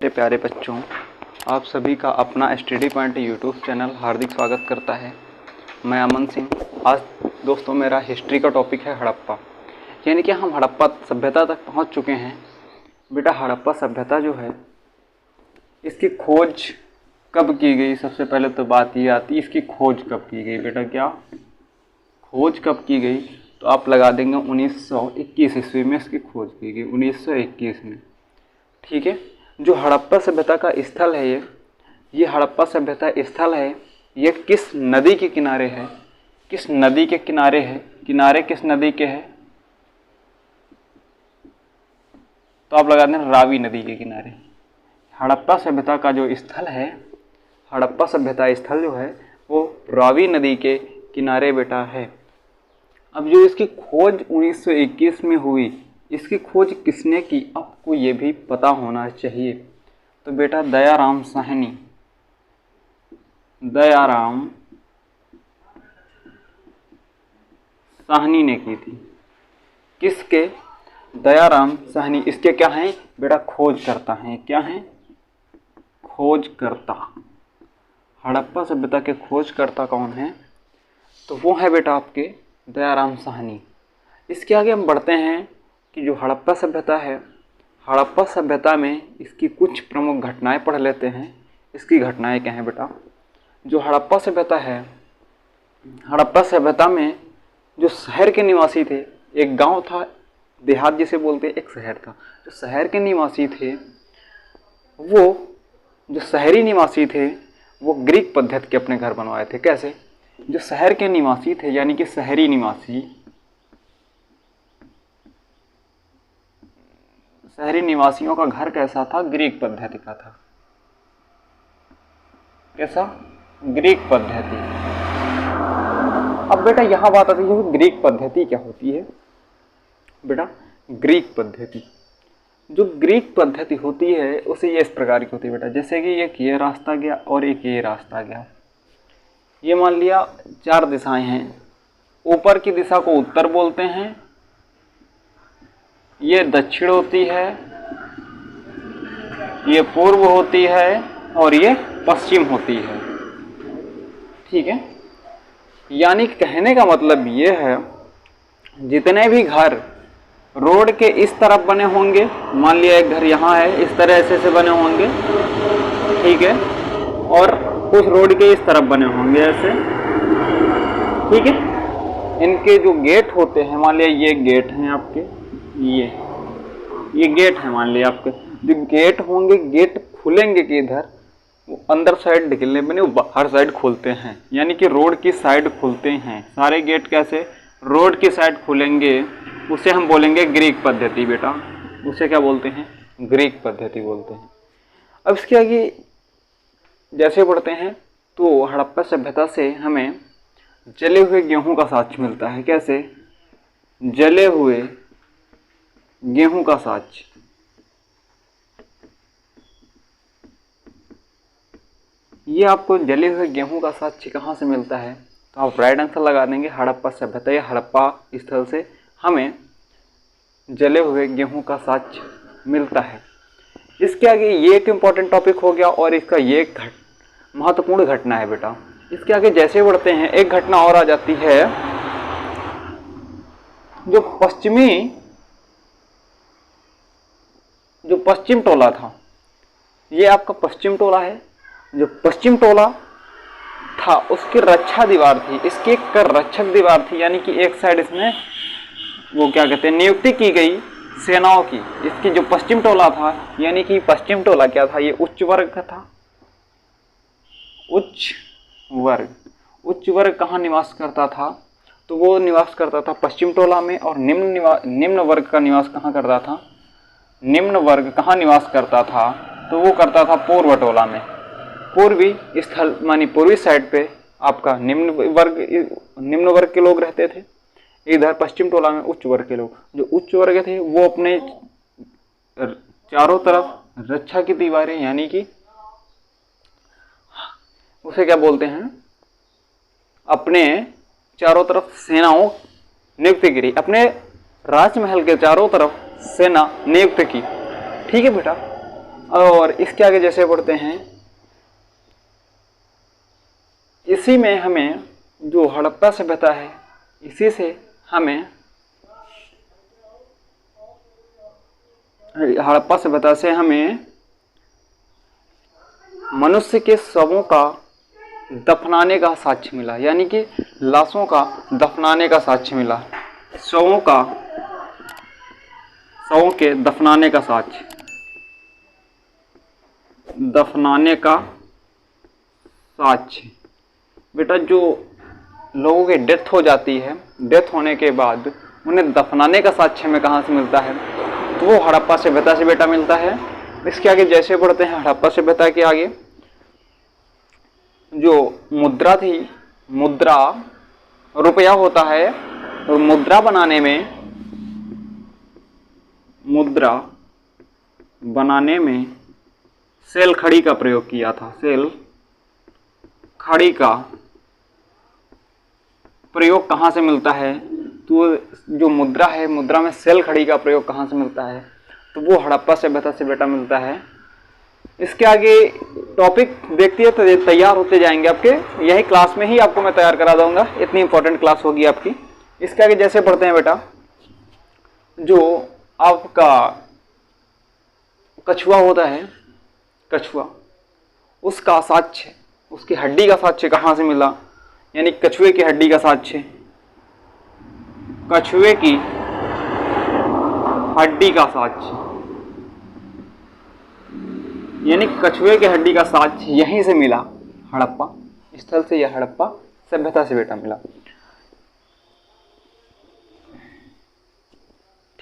नमस्ते प्यारे बच्चों, आप सभी का अपना स्टडी पॉइंट यूट्यूब चैनल हार्दिक स्वागत करता है। मैं अमन सिंह। आज दोस्तों मेरा हिस्ट्री का टॉपिक है हड़प्पा, यानी कि हम हड़प्पा सभ्यता तक पहुंच चुके हैं। बेटा हड़प्पा सभ्यता जो है इसकी खोज कब की गई? सबसे पहले तो बात ये आती है इसकी खोज कब की गई। बेटा क्या खोज कब की गई? तो आप लगा देंगे 1921 ईस्वी में इसकी खोज की गई, 1921 में। ठीक है। जो हड़प्पा सभ्यता का स्थल है ये हड़प्पा सभ्यता स्थल है, ये किस नदी के किनारे है? किस नदी के किनारे है? किनारे किस नदी के है? तो आप लगा दें रावी नदी के किनारे। हड़प्पा सभ्यता का जो स्थल है, हड़प्पा सभ्यता स्थल जो है वो रावी नदी के किनारे बेटा है। अब जो इसकी खोज 1921 में हुई, इसकी खोज किसने की आपको ये भी पता होना चाहिए। तो बेटा दयाराम साहनी ने की थी। किसके? दयाराम साहनी। इसके क्या हैं बेटा? खोज करता है। क्या है? खोज करता। हड़प्पा सभ्यता के खोजकर्ता कौन है? तो वो है बेटा आपके दयाराम साहनी। इसके आगे हम बढ़ते हैं कि जो हड़प्पा सभ्यता है, हड़प्पा सभ्यता में इसकी कुछ प्रमुख घटनाएं पढ़ लेते हैं। इसकी घटनाएं क्या हैं बेटा? जो हड़प्पा सभ्यता है, हड़प्पा सभ्यता में जो शहर के निवासी थे, एक गांव था, देहात जिसे बोलते हैं, एक शहर था। जो शहर के निवासी थे वो जो शहरी निवासी थे वो ग्रीक पद्धति के अपने घर बनवाए थे। कैसे? जो शहर के निवासी थे यानी कि शहरी निवासियों का घर कैसा था? ग्रीक पद्धति का था। कैसा? ग्रीक पद्धति। अब बेटा यहां बात आती है ग्रीक पद्धति क्या होती है। बेटा ग्रीक पद्धति, जो ग्रीक पद्धति होती है उसे ये इस प्रकार की होती है बेटा, जैसे कि एक ये रास्ता गया और एक ये रास्ता गया। ये मान लिया 4 दिशाएं हैं। ऊपर की दिशा को उत्तर बोलते हैं, ये दक्षिण होती है, ये पूर्व होती है और ये पश्चिम होती है। ठीक है। यानी कहने का मतलब ये है जितने भी घर रोड के इस तरफ बने होंगे, मान लिया एक घर यहाँ है, इस तरह ऐसे बने होंगे, ठीक है, और कुछ रोड के इस तरफ बने होंगे ऐसे, ठीक है। इनके जो गेट होते हैं, मान लिया ये गेट हैं आपके, ये गेट है, मान लिया आपके जो गेट होंगे, गेट खुलेंगे किधर? वो अंदर साइड निकलने बने, वो बाहर साइड खुलते हैं, यानी कि रोड की साइड खुलते हैं सारे गेट। कैसे? रोड की साइड खुलेंगे, उसे हम बोलेंगे ग्रीक पद्धति बेटा। उसे क्या बोलते हैं? ग्रीक पद्धति बोलते हैं। अब इसके आगे जैसे बढ़ते हैं तो हड़प्पा सभ्यता से हमें जले हुए गेहूं का साक्ष्य मिलता है। कैसे? जले हुए गेहूं का साक्ष्य। ये आपको जले हुए गेहूं का साक्ष्य कहाँ से मिलता है? तो आप राइट आंसर लगा देंगे हड़प्पा सभ्यता या हड़प्पा स्थल से हमें जले हुए गेहूं का साक्ष्य मिलता है। इसके आगे ये एक इम्पॉर्टेंट टॉपिक हो गया और इसका ये एक महत्वपूर्ण घटना है बेटा। इसके आगे जैसे बढ़ते हैं एक घटना और आ जाती है, जो पश्चिम टोला था, ये आपका पश्चिम टोला है। जो पश्चिम टोला था उसकी रक्षा दीवार थी, इसकी एक रक्षक दीवार थी, यानी कि एक साइड इसमें वो क्या कहते हैं नियुक्ति की गई सेनाओं की। इसकी जो पश्चिम टोला था, यानी कि पश्चिम टोला क्या था? ये उच्च वर्ग का था। उच्च वर्ग कहाँ निवास करता था? तो वो निवास करता था पश्चिम टोला में। और निम्न वर्ग का निवास कहाँ करता था? निम्न वर्ग कहाँ निवास करता था? तो वो करता था पूर्व टोला में। पूर्वी स्थल मानी पूर्वी साइड पे आपका निम्न वर्ग के लोग रहते थे। इधर पश्चिम टोला में उच्च वर्ग के लोग। जो उच्च वर्ग थे वो अपने चारों तरफ रक्षा की दीवारें, यानी कि उसे क्या बोलते हैं, अपने चारों तरफ सेनाओं नियुक्त करी, अपने राजमहल के चारों तरफ सेना नियुक्त की। ठीक है बेटा। और इसके आगे जैसे बढ़ते हैं, इसी में हमें जो हड़प्पा सभ्यता है, इसी से हमें हड़प्पा सभ्यता से हमें मनुष्य के शवों का दफनाने का साक्ष्य मिला, यानी कि लाशों का दफनाने का साक्ष्य मिला। शवों के दफनाने का साक्ष्य, दफनाने का साक्ष्य। बेटा जो लोगों की डेथ हो जाती है, डेथ होने के बाद उन्हें दफनाने का साक्ष्य में कहाँ से मिलता है, तो वो हड़प्पा सभ्यता से बेटा मिलता है। इसके आगे जैसे बढ़ते हैं, हड़प्पा सभ्यता के आगे जो मुद्रा थी, मुद्रा रुपया होता है, और मुद्रा बनाने में सेल खड़ी का प्रयोग किया था। सेल खड़ी का प्रयोग कहाँ से मिलता है, तो जो मुद्रा है, मुद्रा में सेल खड़ी का प्रयोग कहाँ से मिलता है, तो वो हड़प्पा सभ्यता से बेटा मिलता है। इसके आगे टॉपिक देखते हैं, तैयार होते जाएंगे आपके, यही क्लास में ही आपको मैं तैयार करा दूंगा, इतनी इंपॉर्टेंट क्लास होगी आपकी। इसके आगे जैसे पढ़ते हैं बेटा, जो आपका कछुआ होता है, कछुआ, उसका साक्ष्य, उसकी हड्डी का साक्ष्य कहाँ से मिला, यानी कछुए की हड्डी का साक्ष्य, कछुए की हड्डी का साक्ष्य, यानी कछुए की हड्डी का साक्ष्य यहीं से मिला, हड़प्पा स्थल से, यह हड़प्पा सभ्यता से बेटा मिला।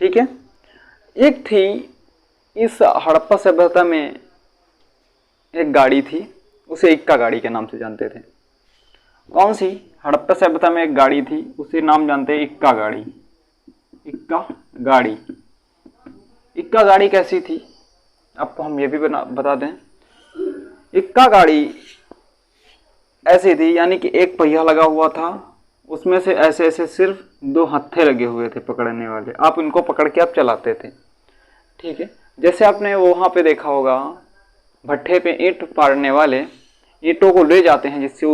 ठीक है। एक थी इस हड़प्पा सभ्यता में एक गाड़ी थी, उसे इक्का गाड़ी के नाम से जानते थे। कौन सी? हड़प्पा सभ्यता में एक गाड़ी थी, उसे नाम जानते हैं इक्का गाड़ी। इक्का गाड़ी, इक्का गाड़ी कैसी थी आपको हम ये भी बता दें। इक्का गाड़ी ऐसी थी, यानी कि एक पहिया लगा हुआ था, उसमें से ऐसे ऐसे सिर्फ 2 हत्थे लगे हुए थे पकड़ने वाले, आप इनको पकड़ के आप चलाते थे। ठीक है। जैसे आपने वहाँ पे देखा होगा, भट्ठे पे ईंट पाड़ने वाले ईंटों को ले जाते हैं, जिससे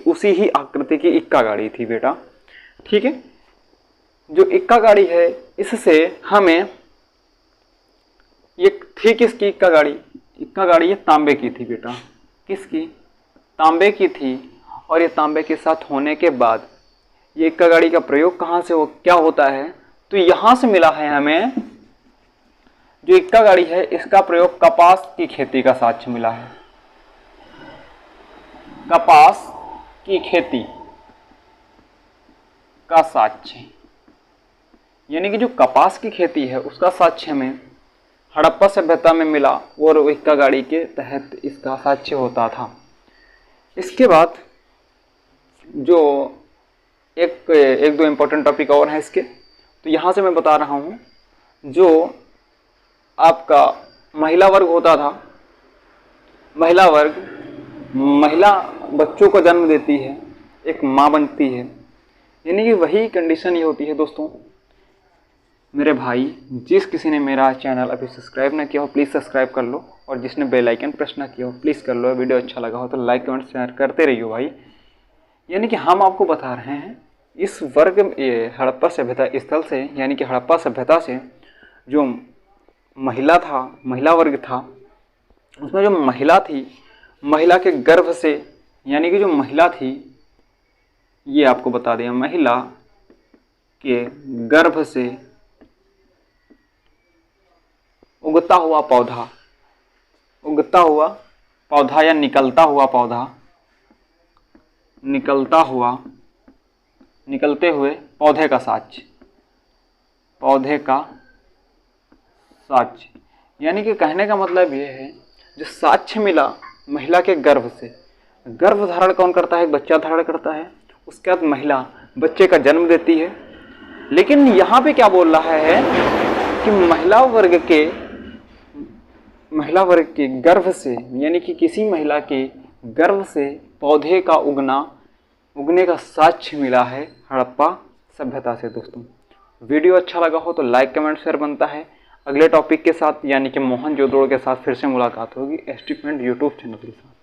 उसी ही आकृति की इक्का गाड़ी थी बेटा। ठीक है। जो इक्का गाड़ी है, इससे हमें, ये थी किसकी इक्का गाड़ी? इक्का गाड़ी ये तांबे की थी बेटा। किसकी? तांबे की थी। और ये तांबे के साथ होने के बाद ये इक्का गाड़ी का प्रयोग कहाँ से क्या होता है, तो यहाँ से मिला है हमें। जो इक्का गाड़ी है, इसका प्रयोग कपास की खेती का साक्ष्य मिला है। कपास की खेती का साक्ष्य, यानी कि जो कपास की खेती है उसका साक्ष्य हमें हड़प्पा सभ्यता में मिला, और इक्का गाड़ी के तहत इसका साक्ष्य होता था। इसके बाद जो एक दो इम्पोर्टेंट टॉपिक और हैं इसके, तो यहाँ से मैं बता रहा हूँ, जो आपका महिला वर्ग होता था, महिला वर्ग, महिला बच्चों को जन्म देती है, एक माँ बनती है, यानी कि वही कंडीशन ये होती है दोस्तों। मेरे भाई, जिस किसी ने मेरा चैनल अभी सब्सक्राइब ना किया हो, प्लीज़ सब्सक्राइब कर लो, और जिसने बेल आइकन प्रेस ना किया हो, प्लीज़ कर लो। वीडियो अच्छा लगा हो तो लाइक कमेंट शेयर करते रहिए भाई। यानी कि हम आपको बता रहे हैं, इस वर्ग हड़प्पा सभ्यता स्थल से, यानी कि हड़प्पा सभ्यता से जो महिला था, महिला वर्ग था, उसमें जो महिला थी, महिला के गर्भ से, यानी कि जो महिला थी, ये आपको बता दें, महिला के गर्भ से उगता हुआ पौधा, उगता हुआ पौधा या निकलता हुआ पौधा, निकलते हुए पौधे का साक्ष्य, पौधे का साक्ष्य, यानी कि कहने का मतलब ये है, जो साक्ष्य मिला महिला के गर्भ से। गर्भ धारण कौन करता है? बच्चा धारण करता है। उसके बाद महिला बच्चे का जन्म देती है। लेकिन यहाँ पे क्या बोल रहा है कि महिला वर्ग के गर्भ से, यानी कि किसी महिला के गर्भ से पौधे का उगने का साक्ष्य मिला है हड़प्पा सभ्यता से। दोस्तों, वीडियो अच्छा लगा हो तो लाइक कमेंट शेयर बनता है। अगले टॉपिक के साथ यानी कि मोहनजोदड़ो के साथ फिर से मुलाकात होगी एसटी पॉइंट यूट्यूब चैनल के साथ।